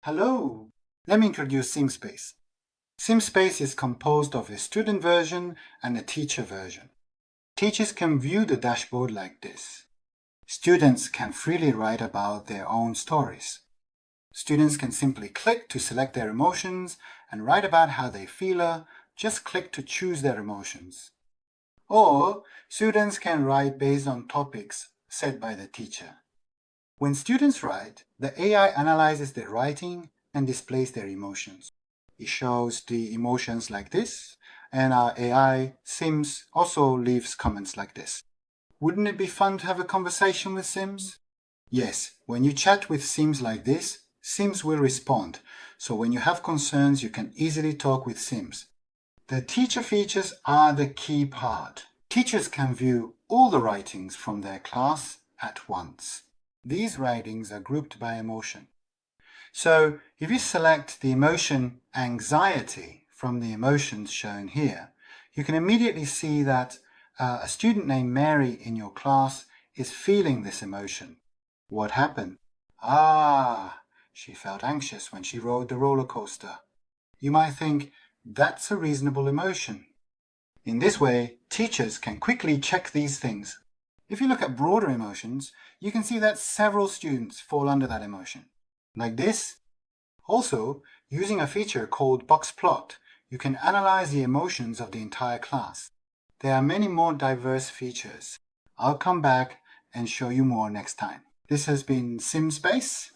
Hello! Let me introduce Seamspace. Seamspace is composed of a student version and a teacher version. Teachers can view the dashboard like this. Students can freely write about their own stories. Students can simply click to select their emotions and write about how they feel, just click to choose their emotions. Or students can write based on topics set by the teacher. When students write, the AI analyzes their writing and displays their emotions. It shows the emotions like this, and our AI Sims also leaves comments like this. Wouldn't it be fun to have a conversation with Sims? Yes, when you chat with Sims like this, Sims will respond. So when you have concerns, you can easily talk with Sims. The teacher features are the key part. Teachers can view all the writings from their class at once. These writings are grouped by emotion. So if you select the emotion anxiety from the emotions shown here, you can immediately see that a student named Mary in your class is feeling this emotion. What happened? She felt anxious when she rode the roller coaster. You might think, that's a reasonable emotion. In this way, teachers can quickly check these things. If you look at broader emotions, you can see that several students fall under that emotion. Like this. Also, using a feature called box plot, you can analyze the emotions of the entire class. There are many more diverse features. I'll come back and show you more next time. This has been Seamspace.